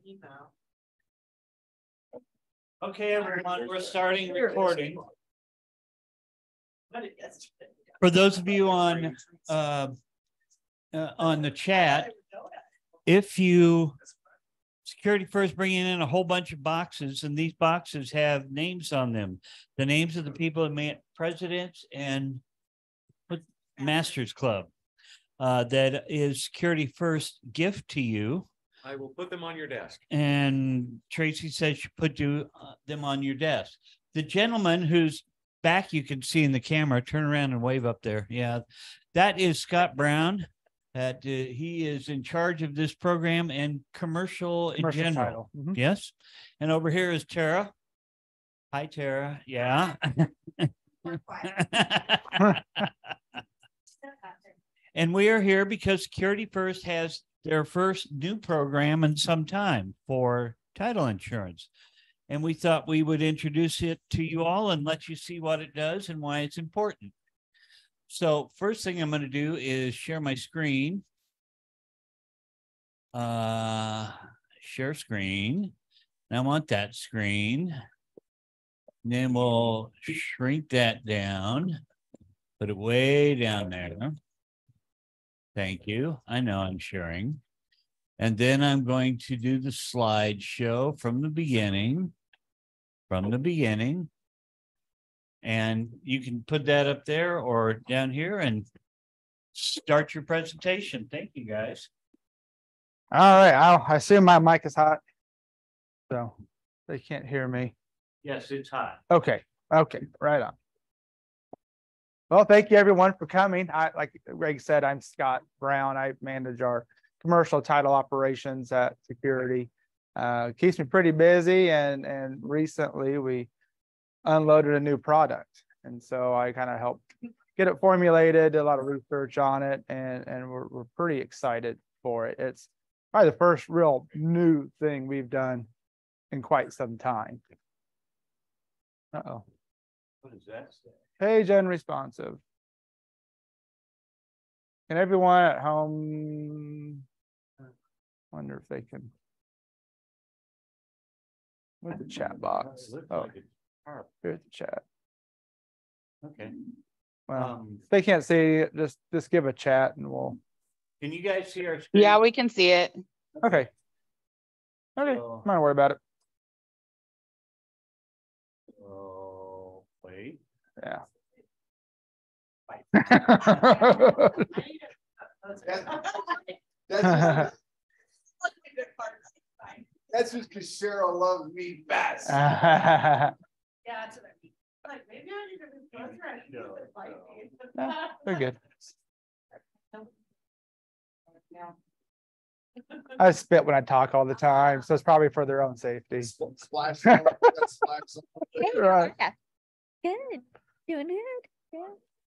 email. Okay, everyone, we're starting recording. For those of you on the chat, if you Security First bringing in a whole bunch of boxes, and these boxes have names on them, the names of the people that made presidents and Masters Club. That is Security First gift to you. I will put them on your desk. And Tracy says you put them on your desk. The gentleman whose back you can see in the camera, turn around and wave up there. Yeah, that is Scott Brown. That he is in charge of this program and commercial in general. Mm-hmm. Yes. And over here is Tara. Hi, Tara. Yeah. And we are here because Security First has their first new program in some time for title insurance. And we thought we would introduce it to you all and let you see what it does and why it's important. So first thing I'm going to do is share my screen. Share screen. And I want that screen. And then we'll shrink that down. Put it way down there. Thank you. I know I'm sharing. And then I'm going to do the slideshow from the beginning. And you can put that up there or down here and start your presentation. Thank you, guys. All right. I assume my mic is hot, so they can't hear me. Yes, it's hot. Okay. Okay. Right on. Well, thank you everyone for coming. Like Greg said, I'm Scott Brown. I manage our commercial title operations at Security. Keeps me pretty busy, and recently we unloaded a new product, and so I kind of helped get it formulated, did a lot of research on it, and we're pretty excited for it. It's probably the first real new thing we've done in quite some time. Uh-oh. What does that say? Page unresponsive. Can everyone at home wonder if they can? Where's the chat box? Oh, here's the chat. Okay. Well, if they can't see, just give a chat and we'll. Can you guys see our screen? Yeah, we can see it. Okay. Okay. So, I'm not worried about it. Oh, wait. Yeah. That's just because Cheryl loves me best. Yeah, that's what I mean. Like, maybe I need to No, they're good. I spit when I talk all the time, so it's probably for their own safety. Splash. Splash. Right. Good. Doing good.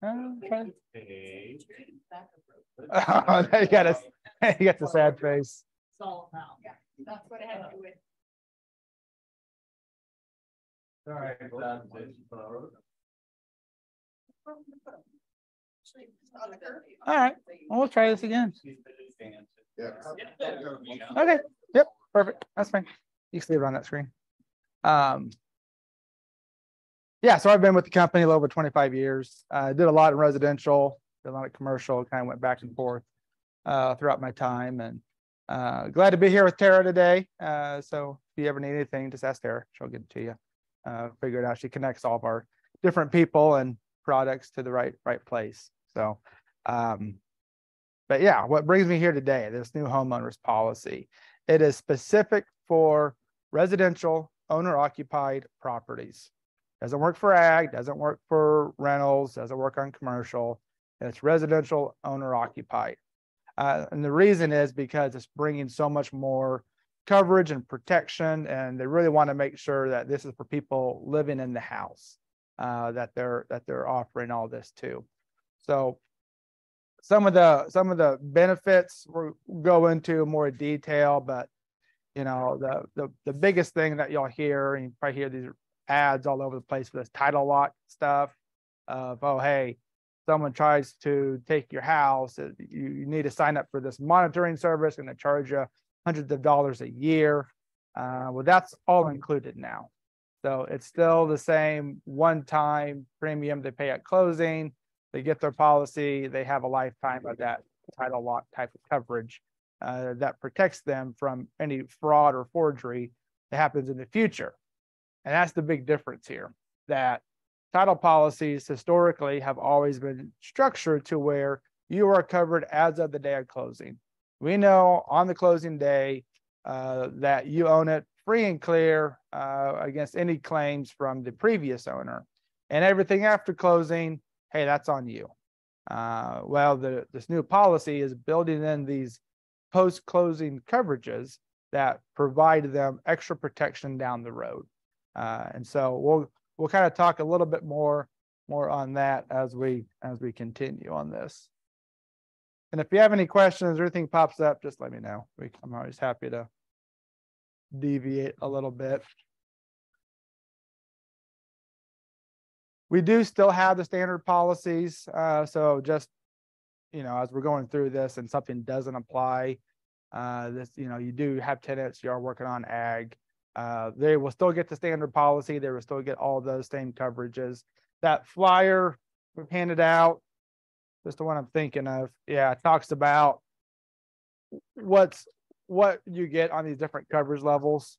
Okay. Okay. Oh, you got the sad face. It's all about. Yeah, that's what it had to do with. All right. All right. Well, we'll try this again. Yeah. Okay. Yep. Perfect. That's fine. You can see it on that screen. Yeah, so I've been with the company a little over 25 years. Did a lot of residential, did a lot of commercial, kind of went back and forth throughout my time, and glad to be here with Tara today. So if you ever need anything, just ask Tara, she'll get it to you. Figure it out. She connects all of our different people and products to the right place. So, but yeah, what brings me here today, this new homeowners policy, it is specific for residential owner-occupied properties. Doesn't work for ag, doesn't work for rentals, doesn't work on commercial. It's residential owner-occupied. And the reason is because it's bringing so much more coverage and protection, and they really want to make sure that this is for people living in the house, that they're offering all this to. So some of the benefits we'll go into more detail, but you know, the biggest thing that you'll hear, and you probably hear these ads all over the place for this title lock stuff of, oh, hey, someone tries to take your house, you need to sign up for this monitoring service, and they charge you hundreds of dollars a year. Well, that's all included now. So it's still the same one-time premium they pay at closing. They get their policy, they have a lifetime of that title lock type of coverage that protects them from any fraud or forgery that happens in the future. And that's the big difference here, that title policies historically have always been structured to where you are covered as of the day of closing. We know on the closing day that you own it free and clear against any claims from the previous owner, and everything after closing, hey, that's on you. Well, this new policy is building in these post-closing coverages that provide them extra protection down the road. And so we'll kind of talk a little bit more on that as we continue on this. And if you have any questions or anything pops up, just let me know. I'm always happy to deviate a little bit. We do still have the standard policies. So just, as we're going through this and something doesn't apply, you do have tenants, you are working on ag. They will still get the standard policy. They will still get all those same coverages. That flyer we've handed out, just the one I'm thinking of. Yeah, it talks about what you get on these different coverage levels.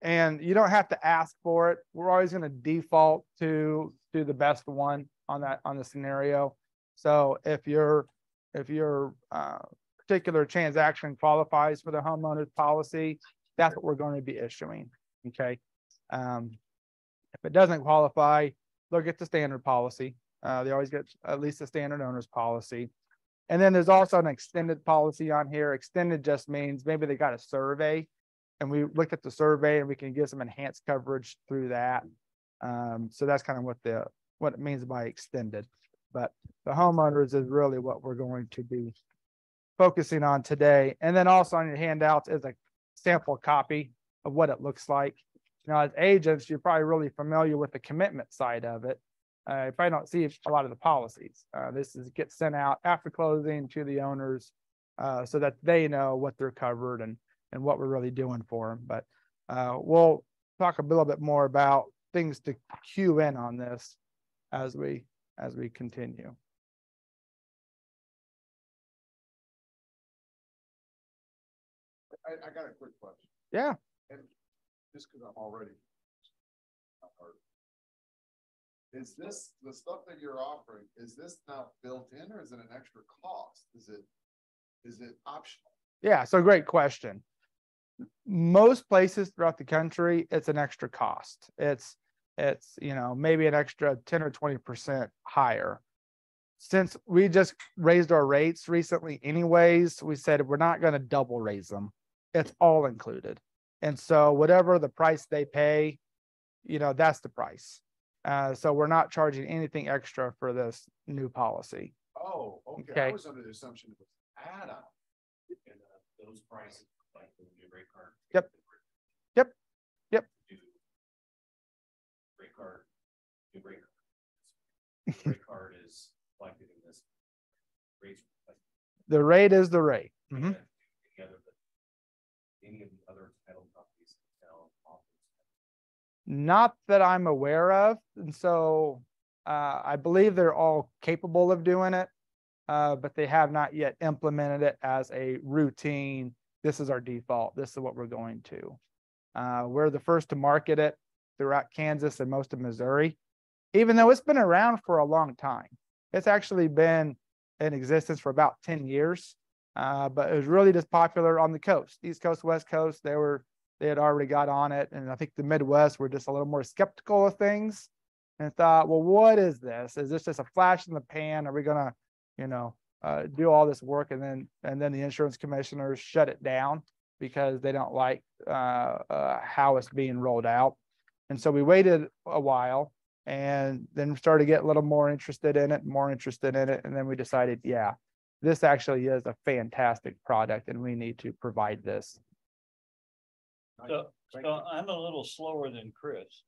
And you don't have to ask for it. We're always going to default to the best one on the scenario. So if your particular transaction qualifies for the homeowner's policy, that's what we're going to be issuing. Okay. If it doesn't qualify, they'll get the standard policy. They always get at least a standard owner's policy. And then there's also an extended policy on here. Extended just means maybe they got a survey and we looked at the survey and we can get some enhanced coverage through that. So that's kind of what it means by extended. But the homeowners is really what we're going to be focusing on today. And then also on your handouts is a sample copy of what it looks like. Now, as agents, you're probably really familiar with the commitment side of it. You probably don't see a lot of the policies. This gets sent out after closing to the owners so that they know what they're covered and what we're really doing for them. But we'll talk a little bit more about things to cue in on this as we continue. I got a quick question. Yeah. And just because I'm already. Is this the stuff that you're offering? Is this now built in, or is it an extra cost? Is it optional? Yeah, so great question. Most places throughout the country, it's an extra cost. It's maybe an extra 10 or 20% higher. Since we just raised our rates recently anyways, we said we're not going to double raise them. It's all included. And so whatever the price they pay, that's the price. So we're not charging anything extra for this new policy. Oh, okay. I was under the assumption it was add-on. And those prices, like the new rate card. Yep. Rate card, new rate card. Rate card is like in this rate. The rate is the rate. Mm-hmm. Any of the other title companies offers. Not that I'm aware of. And so I believe they're all capable of doing it, but they have not yet implemented it as a routine. This is our default. This is what we're going to. We're the first to market it throughout Kansas and most of Missouri, even though it's been around for a long time. It's actually been in existence for about 10 years, but it was really just popular on the coast, East Coast, West Coast. They had already got on it. And I think the Midwest were just a little more skeptical of things and thought, well, what is this? Is this just a flash in the pan? Are we going to, do all this work? And then the insurance commissioners shut it down because they don't like how it's being rolled out. And so we waited a while and then started to get a little more interested in it. And then we decided, yeah, this actually is a fantastic product and we need to provide this. So I'm a little slower than Chris.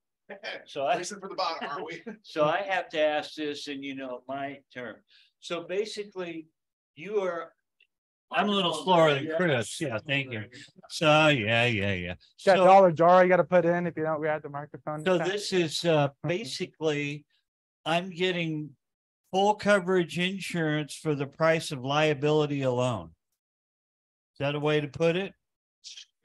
So Listen for the bottom, aren't we? So I have to ask this in my term. So basically, I'm a little slower than Chris. Yeah, thank you. So, yeah. Got a So, dollar jar you gotta put in if you don't grab the microphone. so this is basically, I'm getting full coverage insurance for the price of liability alone. Is that a way to put it?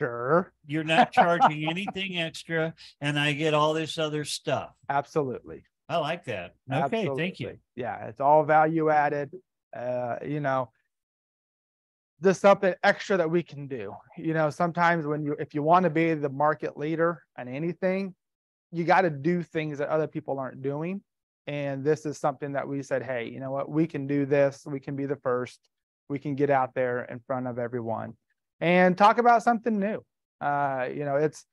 Sure, You're not charging anything extra and I get all this other stuff. absolutely. I like that. Okay, thank you. Absolutely. Yeah, it's all value added. You know, there's something extra that we can do. You know, sometimes if you want to be the market leader on anything, you got to do things that other people aren't doing. And this is something that we said, hey, you know what, we can do this. We can be the first. We can get out there in front of everyone and talk about something new. You know, it's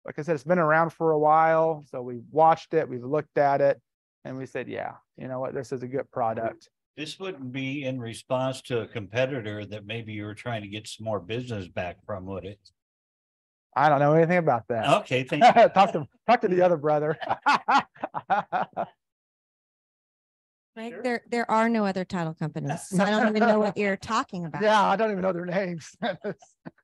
like I said, it's been around for a while. So we've watched it, we've looked at it, and we said, yeah, you know what, this is a good product. This wouldn't be in response to a competitor that maybe you were trying to get some more business back from, would it? I don't know anything about that. Okay, thank you. Talk to the other brother. Like there are no other title companies. So I don't even know what you're talking about. Yeah, I don't even know their names.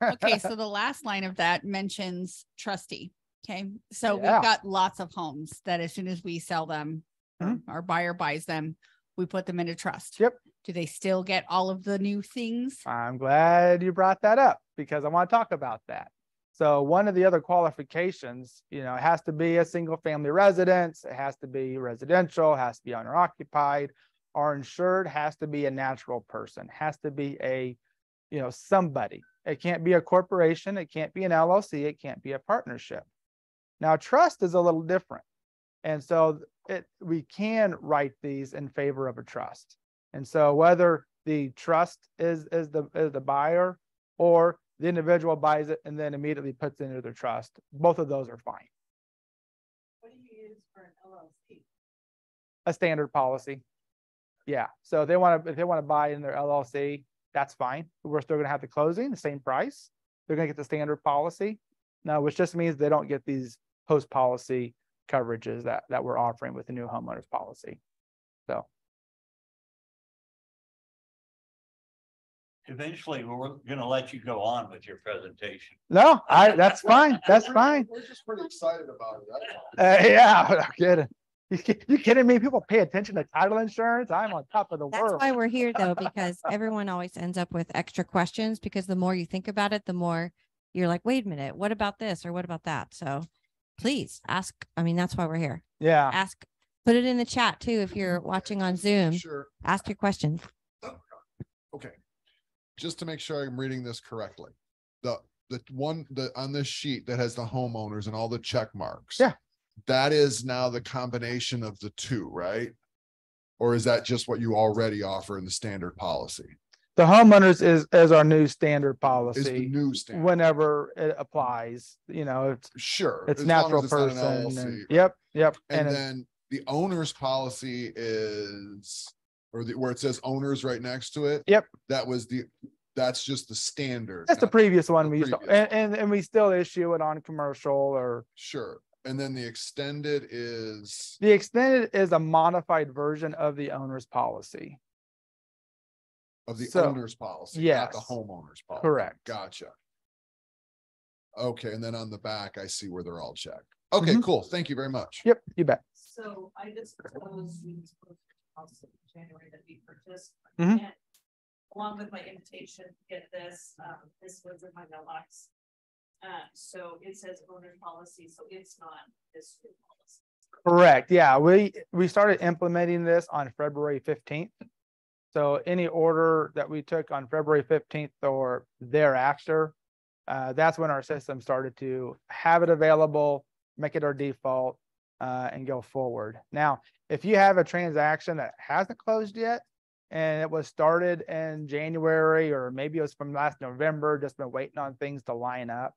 Okay, so the last line of that mentions trustee. Okay, so Yeah. we've got lots of homes that as soon as we sell them, Mhm. our buyer buys them, we put them into trust. Yep. Do they still get all of the new things? I'm glad you brought that up because I want to talk about that. So one of the other qualifications, you know, it has to be a single family residence. It has to be residential, has to be owner occupied. Our insured has to be a natural person, has to be a, you know, somebody. It can't be a corporation. It can't be an LLC. It can't be a partnership. Now, trust is a little different. And so we can write these in favor of a trust. And so whether the trust is the buyer or the individual buys it and then immediately puts it into their trust, both of those are fine. What do you use for an LLC? A standard policy. Yeah. So if they want to buy in their LLC, that's fine. We're still going to have the closing, the same price. They're going to get the standard policy. Now, which just means they don't get these post policy coverages that we're offering with the new homeowners policy. So Eventually, we're going to let you go on with your presentation. no, that's fine. That's fine. We're just pretty excited about it. That's all. Yeah, no kidding. You kidding me? People pay attention to title insurance. I'm on top of the That's world. why we're here though, because everyone always ends up with extra questions because the more you think about it, the more you're like, wait a minute, what about this or what about that? So please ask. I mean, that's why we're here. Yeah. Ask, put it in the chat too. If you're watching on Zoom, Sure. ask your questions. Okay. Just to make sure I'm reading this correctly. On this sheet that has the homeowners and all the check marks. Yeah. That is now the combination of the two, right? Or is that just what you already offer in the standard policy? The homeowners is our new standard Is the policy new standard? whenever it applies, you know, it's Sure. it's as long natural as it's not an person. LLC, And, right? yep. And it- then the owner's policy is, where it says owners right next to it. Yep. That's just the standard. that's the not- previous one the we used to, previous and we still issue it on commercial or Sure. And then the extended is, the extended is a modified version of the owner's policy. of the So, owner's policy, not the yes. homeowner's policy. Correct. Gotcha. Okay, and then on the back, I see where they're all checked. Okay, Mhm. cool. Thank you very much. Yep, you bet. So I just proposed we disclose also in January that we purchased. Mhm. And along with my invitation to get this, this was in my mailbox. So it says owner policy, so it's not this new policy. Correct. Yeah, we started implementing this on February 15th. So any order that we took on February 15th or thereafter, that's when our system started to have it available, make it our default, and go forward. Now, if you have a transaction that hasn't closed yet, and it was started in January, or maybe it was from last November, just been waiting on things to line up,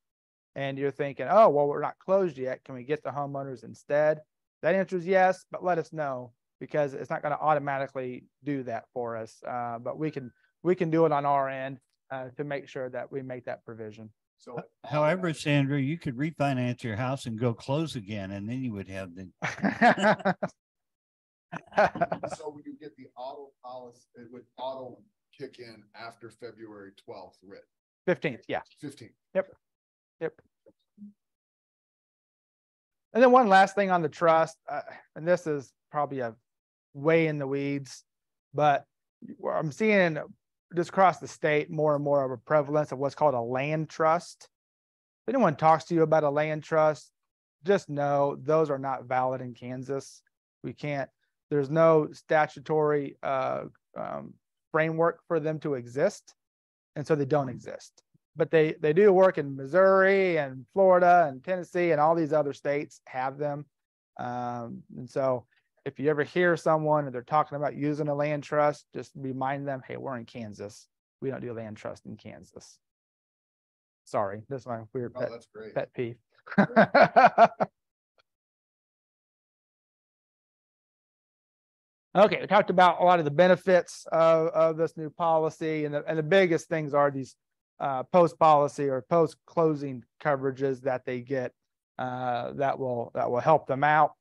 and you're thinking, oh, well, we're not closed yet. Can we get the homeowners instead? That answer is yes, but let us know because it's not going to automatically do that for us. But we can do it on our end to make sure that we make that provision. So. However, Sandra, you could refinance your house and go close again, and then you would have the. So when you get the auto policy with auto kick in after February 12th writ, 15th, yeah. 15th. Yep. And then one last thing on the trust, and this is probably a way in the weeds, but I'm seeing just across the state more and more of a prevalence of what's called a land trust. If anyone talks to you about a land trust, just know those are not valid in Kansas. We can't, there's no statutory framework for them to exist. And so they don't exist. But they do work in Missouri and Florida and Tennessee, and all these other states have them. And so if you ever hear someone and they're talking about using a land trust, just remind them, hey, we're in Kansas. We don't do land trust in Kansas. Sorry, this is my weird Oh, that's great. pet peeve. Okay, we talked about a lot of the benefits of this new policy, and the biggest things are these post policy or post closing coverages that they get that will help them out.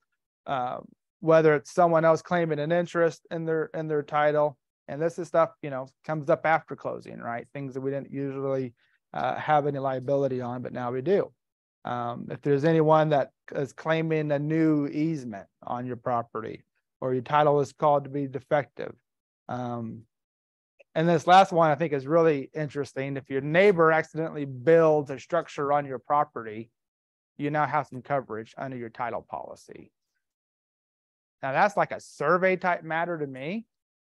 Whether it's someone else claiming an interest in their title, and this is stuff, you know, comes up after closing, right? Things that we didn't usually have any liability on, but now we do. If there's anyone that is claiming a new easement on your property, or your title is called to be defective. And this last one I think is really interesting. If your neighbor accidentally builds a structure on your property, you now have some coverage under your title policy. Now that's like a survey type matter to me,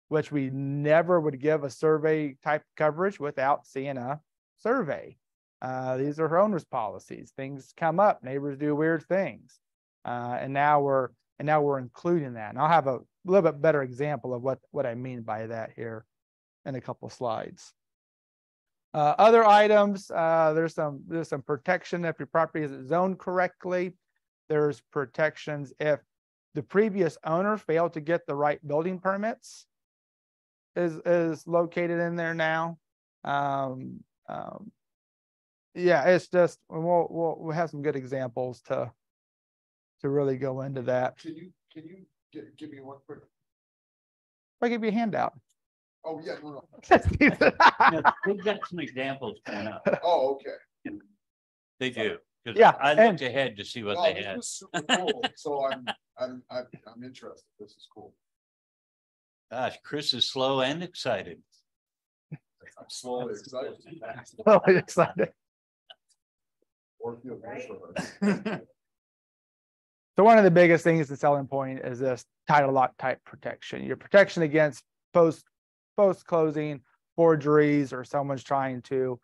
which we never would give a survey type coverage without seeing a survey. These are owner's policies. Things come up, neighbors do weird things. And now we're including that. And I'll have a little bit better example of what I mean by that here in a couple slides. Other items, there's some protection if your property isn't zoned correctly. There's protections if the previous owner failed to get the right building permits is located in there now. Yeah, it's just, we'll have some good examples to really go into that. Can you give me one quick? I'll give you a handout. Oh, yeah, no. Yeah, we've got some examples coming up. Oh, okay. They do. 'Cause Yeah, I looked ahead to see what No, they this had. was super cool. So I'm interested. This is cool. Gosh, Chris is slow and excited. I'm slowly excited. Oh, excited. Or feel good. So one of the biggest things, the selling point, is this title lock type protection. Your protection against post closing forgeries, or someone's trying to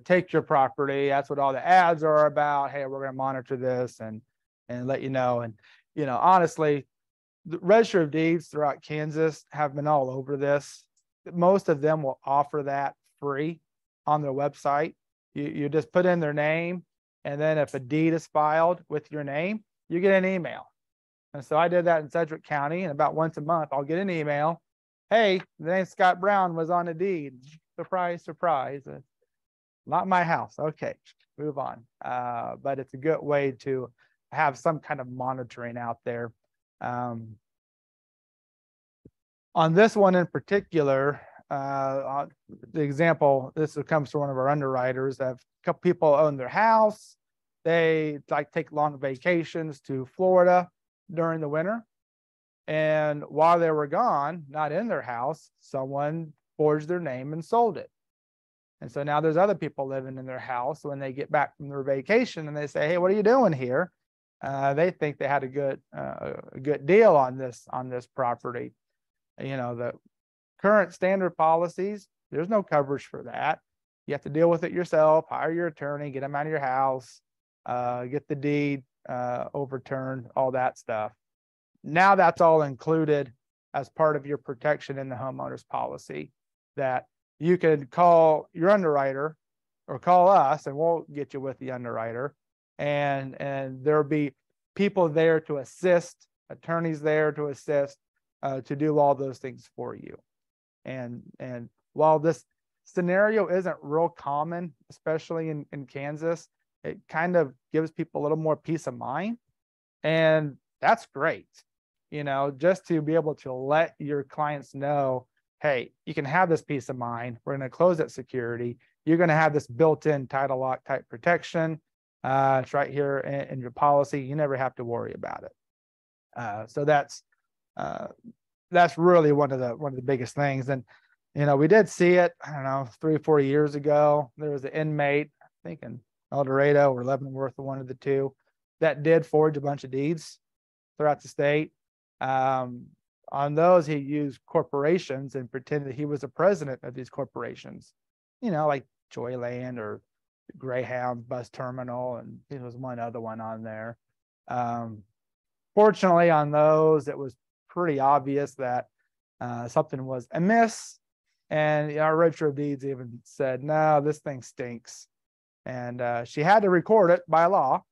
take your property. That's what all the ads are about. Hey, we're going to monitor this and let you know. And you know, honestly, the Register of Deeds throughout Kansas have been all over this. Most of them will offer that free on their website. You just put in their name, and then if a deed is filed with your name, you get an email. And so I did that in Sedgwick County, and about once a month, I'll get an email. Hey, the name Scott Brown was on a deed. Surprise, surprise. Not my house. Okay, move on. But it's a good way to have some kind of monitoring out there. On this one in particular, the example, this comes from one of our underwriters. A couple people own their house. They like take long vacations to Florida during the winter. And while they were gone, not in their house, someone forged their name and sold it. And so now there's other people living in their house when they get back from their vacation and they say, hey, what are you doing here? They think they had a good deal on this property. You know, the current standard policies, there's no coverage for that. You have to deal with it yourself, hire your attorney, get them out of your house, get the deed overturned, all that stuff. Now that's all included as part of your protection in the homeowner's policy, that you can call your underwriter or call us and we'll get you with the underwriter, and there'll be people there to assist, attorneys there to assist, to do all those things for you. And while this scenario isn't real common, especially in Kansas, it kind of gives people a little more peace of mind. And that's great, you know, just to be able to let your clients know, hey, you can have this peace of mind. We're going to close that security. You're going to have this built-in title lock type protection. It's right here in your policy. You never have to worry about it. So that's really one of the biggest things. And, you know, we did see it, I don't know, 3 or 4 years ago. There was an inmate, I think in El Dorado or Leavenworth, one of the two, that did forge a bunch of deeds throughout the state. On those, he used corporations and pretended he was the president of these corporations, you know, like Joyland or Greyhound Bus Terminal, and there was one other one on there. Fortunately, on those, it was pretty obvious that something was amiss. And our Register of Deeds even said, no, this thing stinks. And she had to record it by law.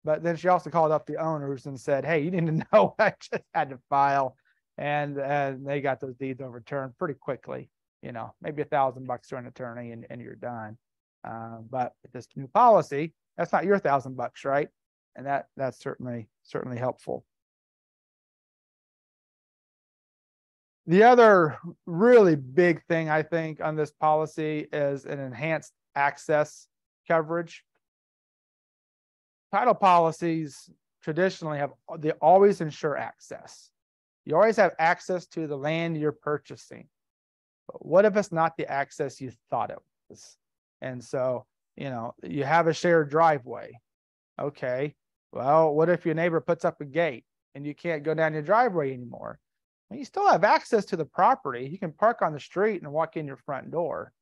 But then she also called up the owners and said, hey, you need to know I just had to file. And they got those deeds overturned pretty quickly, you know, maybe $1,000 to an attorney and you're done. But with this new policy, that's not your $1,000, right? And that's certainly helpful. The other really big thing I think on this policy is an enhanced access coverage. Title policies traditionally they always ensure access. You always have access to the land you're purchasing. But what if it's not the access you thought it was? And so, you know, you have a shared driveway. Okay, well, what if your neighbor puts up a gate and you can't go down your driveway anymore? Well, you still have access to the property. You can park on the street and walk in your front door.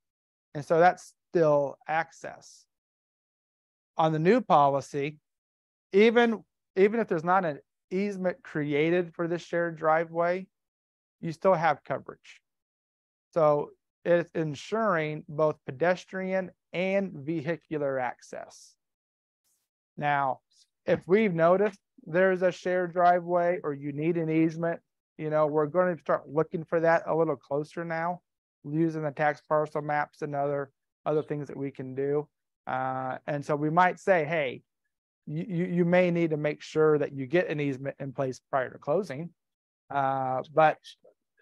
And so that's still access. On the new policy, even if there's not an easement created for this shared driveway, you still have coverage. So it's ensuring both pedestrian and vehicular access. Now, if we've noticed there's a shared driveway or you need an easement, you know, we're going to start looking for that a little closer now, using the tax parcel maps and other things that we can do. And so we might say, hey, you may need to make sure that you get an easement in place prior to closing. But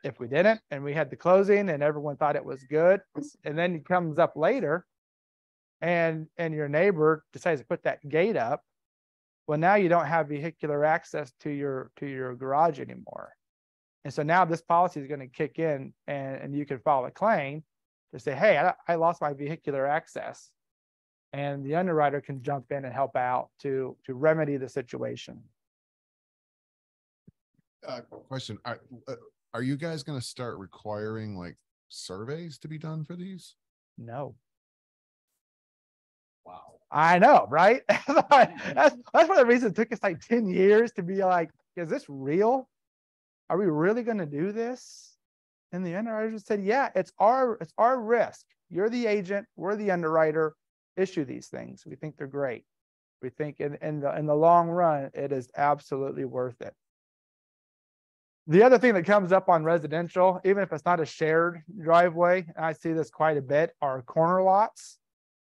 if we didn't, and we had the closing and everyone thought it was good, and then it comes up later and your neighbor decides to put that gate up, well, now you don't have vehicular access to your garage anymore. And so now this policy is going to kick in and you can file a claim to say, hey, I lost my vehicular access. And the underwriter can jump in and help out to remedy the situation. Question: Are you guys going to start requiring like surveys to be done for these? No. Wow. I know, right? that's one of the reasons it took us like 10 years to be like, is this real? Are we really going to do this? And the underwriter said, yeah, it's our risk. You're the agent, we're the underwriter. Issue these things. We think they're great. We think in the long run, it is absolutely worth it. The other thing that comes up on residential, even if it's not a shared driveway, and I see this quite a bit, are corner lots.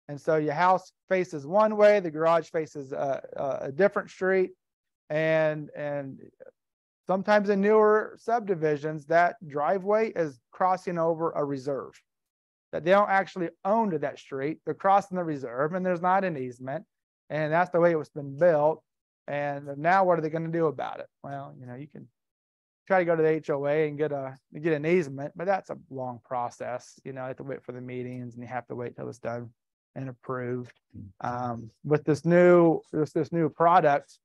And so your house faces one way, the garage faces a different street, and sometimes in newer subdivisions, that driveway is crossing over a reserve. That they don't actually own to that street. They're crossing the reserve and there's not an easement. And that's the way it was been built. And now what are they going to do about it? Well, you know, you can try to go to the HOA and get an easement, but that's a long process. You know, you have to wait for the meetings and you have to wait till it's done and approved. With this new product,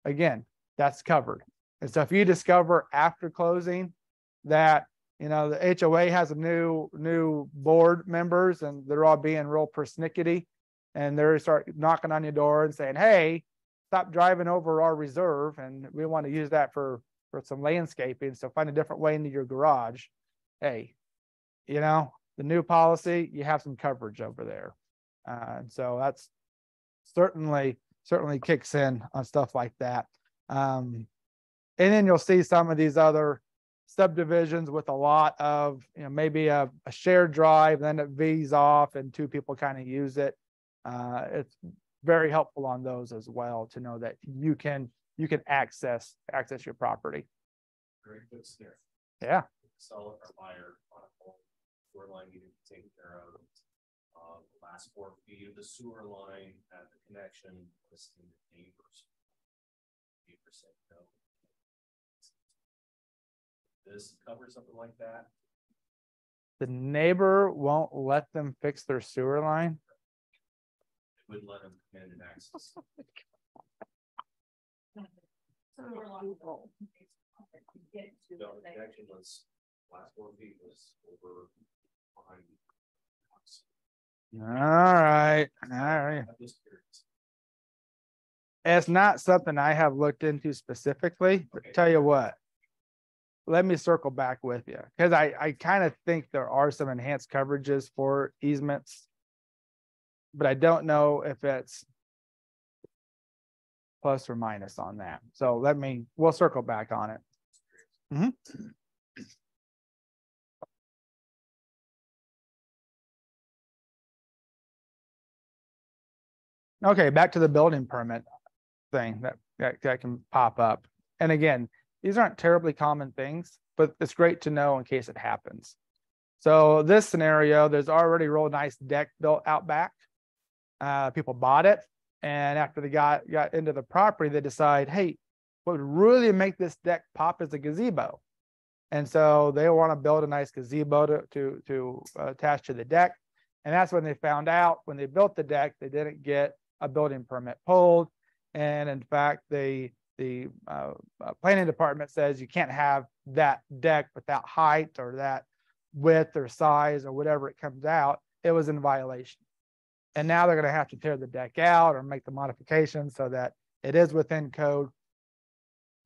again, that's covered. And so if you discover after closing that, you know, the HOA has a new board members and they're all being real persnickety, and they start knocking on your door and saying, hey, stop driving over our reserve and we want to use that for some landscaping, so find a different way into your garage. Hey, you know, the new policy, you have some coverage over there. And so that's certainly kicks in on stuff like that. And then you'll see some of these other subdivisions with a lot of, you know, maybe a shared drive, then it V's off and two people kind of use it. It's very helpful on those as well to know that you can access your property. Very good snare. Yeah. Seller or buyer on a home sewer line needing to be taken care of. The last 4 feet of the sewer line at the connection listing the neighbors. 8% no. This covers something like that. The neighbor won't let them fix their sewer line. It wouldn't let them come in and access. The connection was, last 4 feet was over behind. All right, all right. I'm just curious. It's not something I have looked into specifically, but Okay. tell you what. Let me circle back with you, because I kind of think there are some enhanced coverages for easements. But I don't know if it's plus or minus on that. So we'll circle back on it. Mhm. Okay, back to the building permit thing that can pop up. And again, these aren't terribly common things, but it's great to know in case it happens. So this scenario, there's already a real nice deck built out back. People bought it, and after they got into the property, they decide, hey, what would really make this deck pop is a gazebo. And so they want to build a nice gazebo to attach to the deck. And that's when they found out, when they built the deck, they didn't get a building permit pulled. And in fact, the planning department says you can't have that deck with that height or that width or size or whatever it comes out. It was in violation. And now they're going to have to tear the deck out or make the modifications so that it is within code.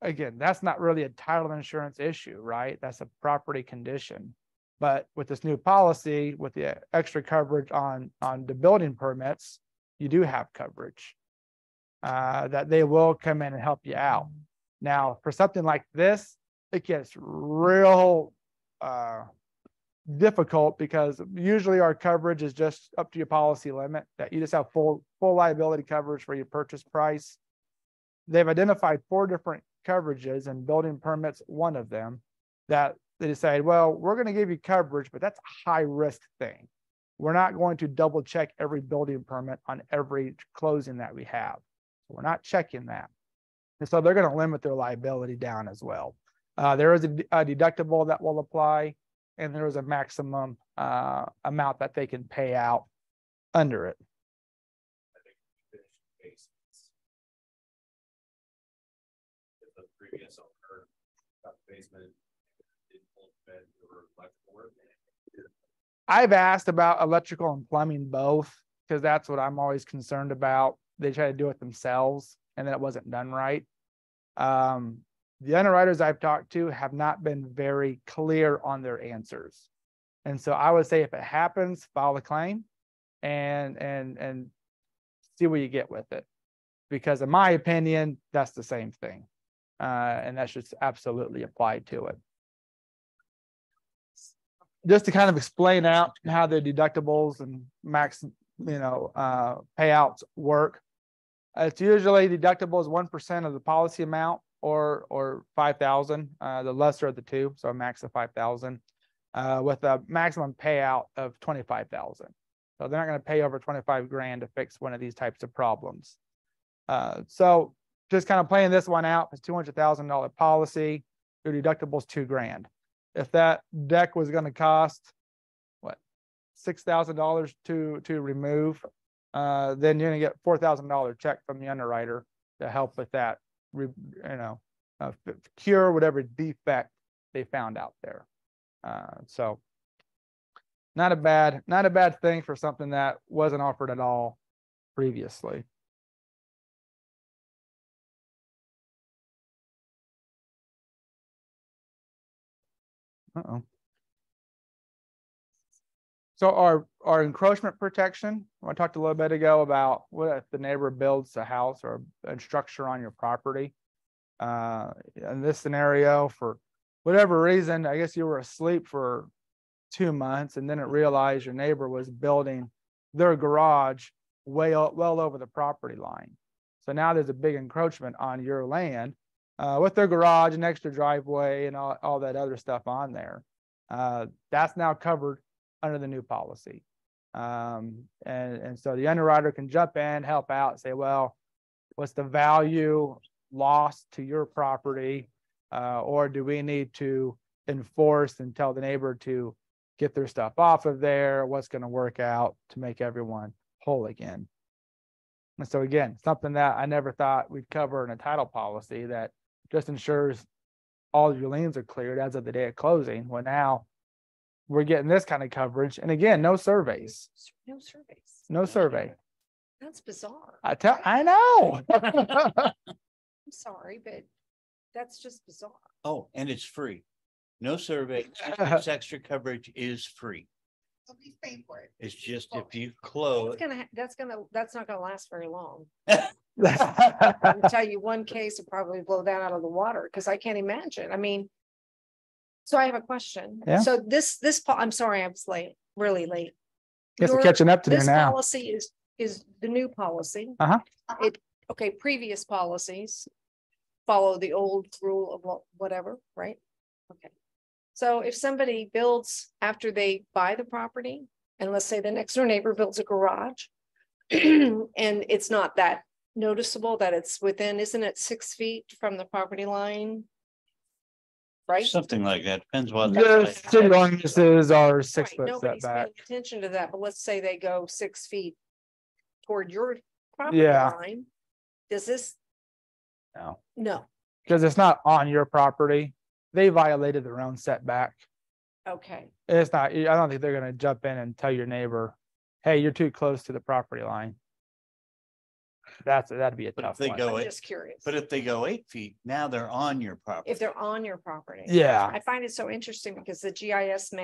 Again, that's not really a title insurance issue, right? That's a property condition. But with this new policy, with the extra coverage on the building permits, you do have coverage that they will come in and help you out. Now, for something like this, it gets real difficult because usually our coverage is just up to your policy limit, that you just have full liability coverage for your purchase price. They've identified 4 different coverages, and building permits one of them, that they decide, well, we're going to give you coverage, but that's a high risk thing. We're not going to double check every building permit on every closing that we have. So we're not checking that. And so they're going to limit their liability down as well. There is a deductible that will apply, and there is a maximum amount that they can pay out under it. I think we finished basements. If the previous owner got the basement, didn't pull the bed or electrical work. I've asked about electrical and plumbing both, because that's what I'm always concerned about. They try to do it themselves, and then it wasn't done right. The underwriters I've talked to have not been very clear on their answers. And so I would say if it happens, file a claim and see what you get with it. Because in my opinion, that's the same thing. And that should absolutely apply to it. Just to kind of explain out how the deductibles and max, payouts work. It's usually deductible is 1% of the policy amount or 5,000, the lesser of the two, so a max of 5,000, with a maximum payout of 25,000. So they're not going to pay over 25 grand to fix one of these types of problems. So just kind of playing this one out, it's $200,000 policy. Your deductible is $2 grand. If that deck was going to cost what, $6,000 to remove, then you're going to get $4,000 check from the underwriter to help with that, cure whatever defect they found out there. So not a bad thing for something that wasn't offered at all previously. So our encroachment protection, I talked a little bit ago about what if the neighbor builds a house or a structure on your property. In this scenario, for whatever reason, I guess you were asleep for 2 months and then it realized your neighbor was building their garage well over the property line. So now there's a big encroachment on your land with their garage and extra driveway and all that other stuff on there. That's now covered under the new policy. And so the underwriter can jump in, help out, and say, well, what's the value lost to your property? Or do we need to enforce and tell the neighbor to get their stuff off of there? What's going to work out to make everyone whole again? And so again, something that I never thought we'd cover in a title policy that just ensures all of your liens are cleared as of the day of closing. Well, now we're getting this kind of coverage. And again, no surveys, No surveys. no survey. That's bizarre. I know. I'm sorry, but that's just bizarre. Oh, and it's free. No survey. This extra coverage is free. Somebody's paying for it. It's just if you close. That's not gonna last very long. I'll tell you one case will probably blow that out of the water because I can't imagine. I mean, so I have a question. Yeah. So I'm sorry, I was late, really late. Guess we're catching up to you This now. policy is the new policy. Uh-huh. Okay, previous policies follow the old rule of whatever, right? Okay. So if somebody builds after they buy the property, and let's say the next door neighbor builds a garage, and it's not that noticeable that it's within, isn't it 6 feet from the property line? Right? Something like that. Depends what. The city ordinances are Right, 6 foot nobody's setback. paying attention to that, but let's say they go 6 feet toward your property Yeah. line. Does this? No. No, Because it's not on your property. They violated their own setback. okay, It's not, I don't think they're gonna jump in and tell your neighbor, hey, you're too close to the property line. That'd be a But if tough they one. go I'm it- just curious. But if they go 8 feet, now they're on your property. If they're on your property. Yeah, I find it so interesting because the GIS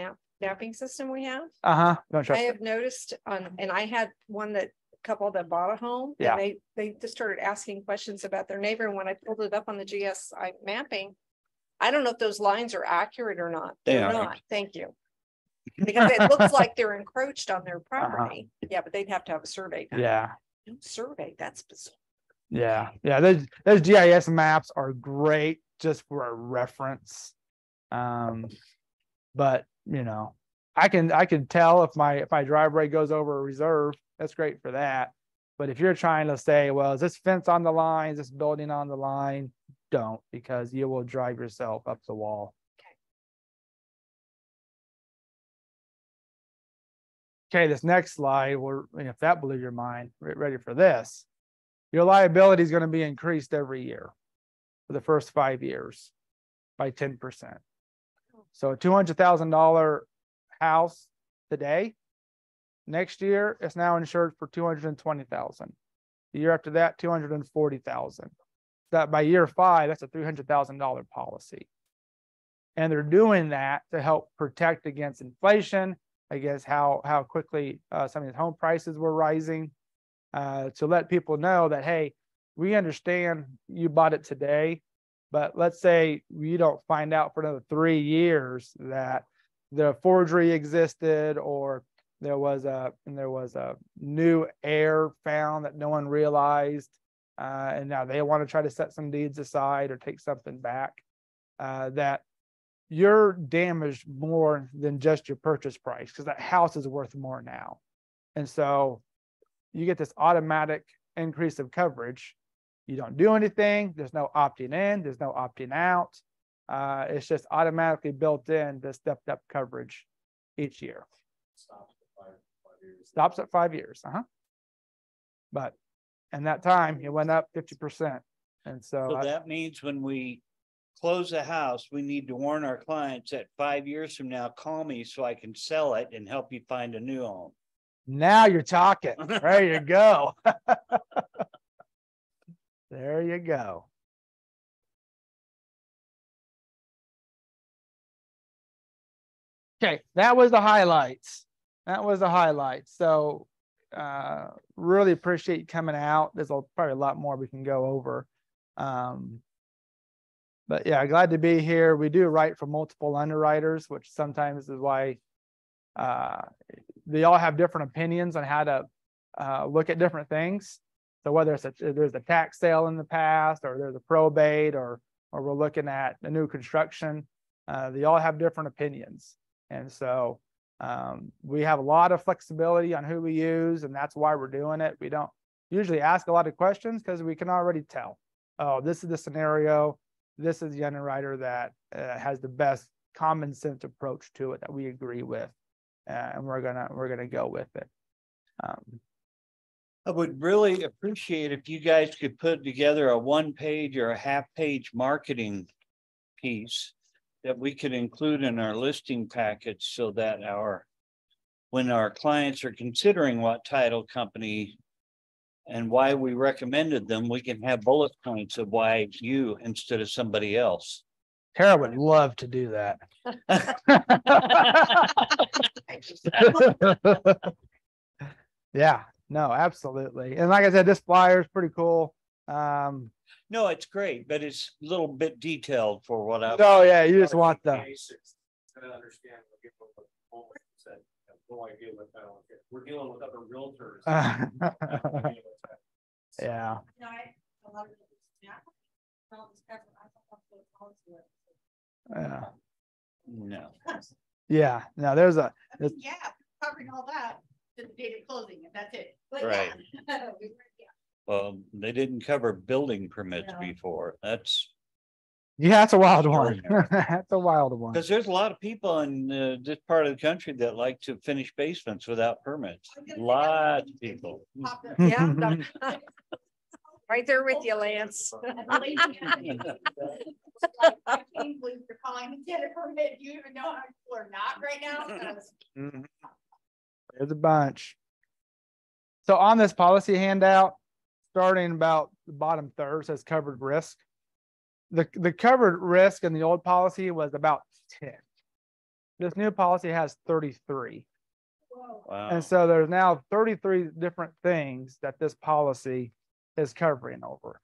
mapping system we have, don't I trust it. have noticed and I had couple that bought a home. Yeah. And they just started asking questions about their neighbor. And when I pulled it up on the GSI mapping, I don't know if those lines are accurate or not. They They're are. not. Thank you. Because it looks like they're encroached on their property. Yeah, but they'd have to have a survey. done. Yeah, No survey, that's bizarre. yeah. Those GIS maps are great just for a reference. But you know, I can tell if my driveway goes over a reserve, that's great for that. But if you're trying to say, well, is this fence on the line, is this building on the line? Don't, because you will drive yourself up the wall. Okay, this next slide, if that blew your mind, ready for this. Your liability is going to be increased every year for the first 5 years by 10%. So a $200,000 house today, next year it's now insured for $220,000. The year after that, $240,000. That by year 5, that's a $300,000 policy. And they're doing that to help protect against inflation, against how quickly some of these home prices were rising, to let people know that, hey, we understand you bought it today, but let's say you don't find out for another 3 years that the forgery existed, or there was a new heir found that no one realized, and now they want to try to set some deeds aside or take something back, that you're damaged more than just your purchase price, because that house is worth more now. And so you get this automatic increase of coverage. You don't do anything. There's no opting in. There's no opting out. It's just automatically built in the stepped up coverage each year. Stops at 5 years. But in that time, it went up 50%. And So that means when we close the house, we need to warn our clients that 5 years from now, call me so I can sell it and help you find a new home. now you're talking. There you go. There you go. Okay, that was the highlights. So really appreciate you coming out. There's probably a lot more we can go over. But yeah, glad to be here. We do write for multiple underwriters, which sometimes is why they all have different opinions on how to look at different things. So whether there's a tax sale in the past, or there's a probate, or we're looking at a new construction, they all have different opinions. And so We have a lot of flexibility on who we use, and that's why we're doing it. We don't usually ask a lot of questions because we can already tell, oh, this is the scenario. This is the underwriter that has the best common sense approach to it that we agree with, and we're gonna go with it. I would really appreciate if you guys could put together a 1-page or a half-page marketing piece that we could include in our listing package so that when our clients are considering what title company and why we recommended them, we can have bullet points of why you instead of somebody else. Tara would love to do that. Yeah, no, absolutely. And like I said, this flyer is pretty cool. No, it's great, but it's a little bit detailed for what I. Oh yeah, you just want the. Basics to understand what people said. Have no idea what that is. We're dealing with other realtors. Yeah. Yeah. No. Yeah. No, there's a. Yeah, covering all that to the date of closing, and that's it. But Right. yeah. Well, they didn't cover building permits No. before. That's Yeah, that's a wild one. Extraordinary. That's a wild one. because there's a lot of people in this part of the country that like to finish basements without permits. Lots of people. Yeah. Right there with you, Lance. I can't believe you're calling to get a permit. You even know how people are not right now. 'Cause Mhm. There's a bunch. So on this policy handout, starting about the bottom third says covered risk. The covered risk in the old policy was about 10. This new policy has 33. whoa. Wow. And so there's now 33 different things that this policy is covering over.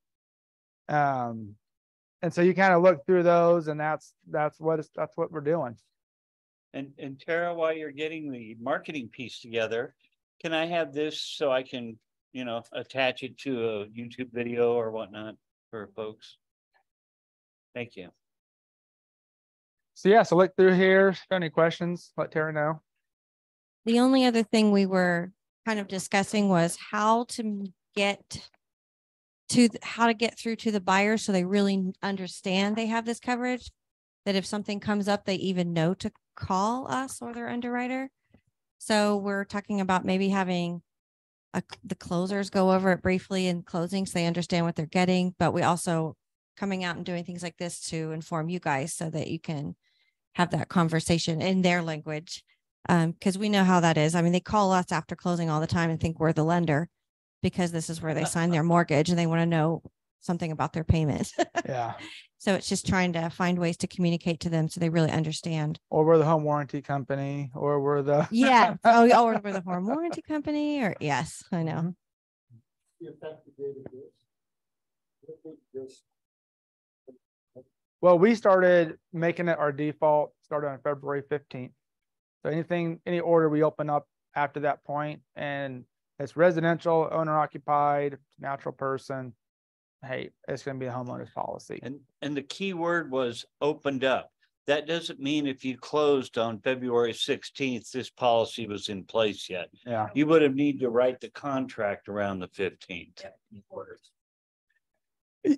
And so you kind of look through those, and that's what we're doing. And Tara, while you're getting the marketing piece together, can I have this so I can, attach it to a YouTube video or whatnot for folks? Thank you. So yeah, so look through here. If you have any questions, let Tara know. The only other thing we were kind of discussing was how to get through to the buyers so they really understand they have this coverage, that if something comes up, they even know to call us or their underwriter. So we're talking about maybe having the closers go over it briefly in closing so they understand what they're getting, but we also coming out and doing things like this to inform you guys so that you can have that conversation in their language. Because we know how that is. I mean, they call us after closing all the time and think we're the lender because this is where they sign their mortgage and they want to know something about their payment. Yeah. So it's just trying to find ways to communicate to them so they really understand. Or we're the home warranty company, or we're the. Yeah. Oh, or we're the home warranty company, or yes, I know. Well, we started making it our default, started on February 15th. So any order we open up after that point, and it's residential, owner occupied, natural person, hey, it's going to be a homeowner's policy. And the key word was opened up. That doesn't mean if you closed on February 16th, this policy was in place yet. Yeah. You would have need to write the contract around the 15th.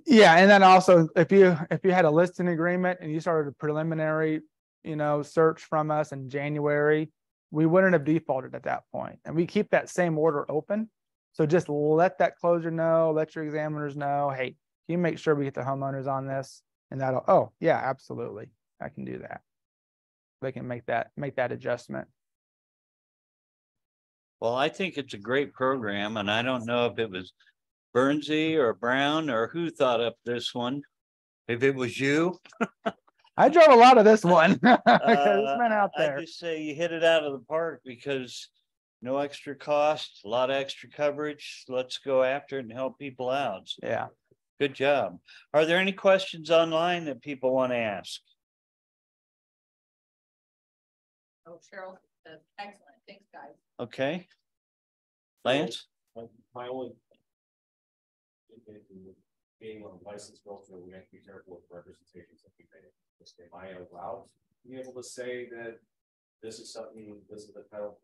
Yeah, and then also if you had a listing agreement and you started a preliminary, search from us in January, we wouldn't have defaulted at that point. And we keep that same order open. So just let that closer know, let your examiners know, hey, can you make sure we get the homeowners on this? And that'll, oh yeah, absolutely. I can do that. They can make that adjustment. Well, I think it's a great program, and I don't know if it was Bernsey or Brown or who thought up this one. If it was you. I drove a lot of this one. It's been out there. I just say you hit it out of the park because no extra cost, a lot of extra coverage. Let's go after it and help people out. So, Yeah. good job. Are there any questions online that people want to ask? Oh, Cheryl, excellent. Thanks, guys. Okay. Lance? My only. Being a licensed realtor, we have to be careful with representations that we make. Am I allowed to be able to say that this is something, this is the title,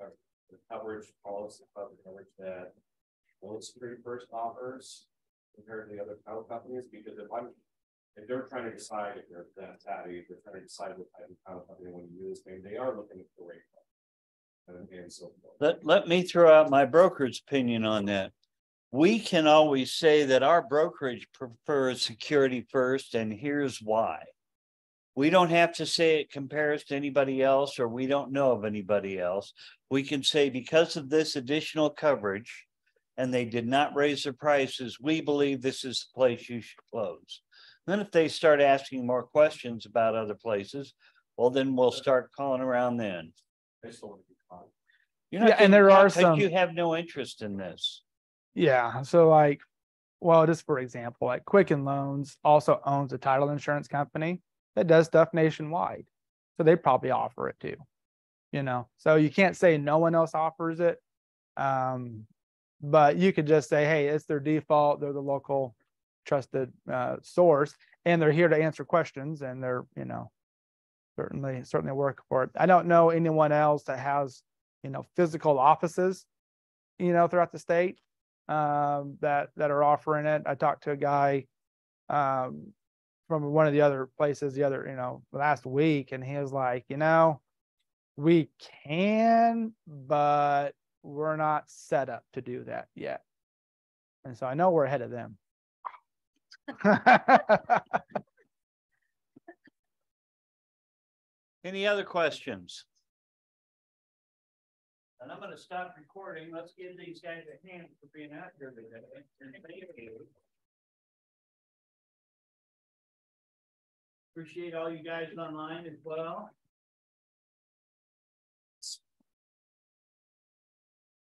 the coverage policy, coverage that Willis Security First offers compared to the other title companies, because if they're trying to decide if they're that savvy, if they're trying to decide what type of title company when you use, maybe they are looking at the rate. And so forth. Let me throw out my broker's opinion on that. We can always say that our brokerage prefers Security First, and here's why. We don't have to say it compares to anybody else, or we don't know of anybody else. We can say because of this additional coverage, and they did not raise their prices, we believe this is the place you should close. Then if they start asking more questions about other places, well, then we'll start calling around then. I just don't want to be caught. You're not Yeah, and there are because some- you have no interest in this. Yeah, so like, well, just for example, like Quicken Loans also owns a title insurance company that does stuff nationwide. So they probably offer it too, you know, so you can't say no one else offers it. But you could just say, hey, it's their default. They're the local trusted source, and they're here to answer questions, and they're, you know, certainly work for it. I don't know anyone else that has, you know, physical offices, you know, throughout the state that are offering it. I talked to a guy from one of the other places you know, last week, and he was like, you know, we can, but we're not set up to do that yet. And so I know we're ahead of them. Any other questions? And I'm gonna stop recording. Let's give these guys a hand for being out here today. Appreciate all you guys online as well.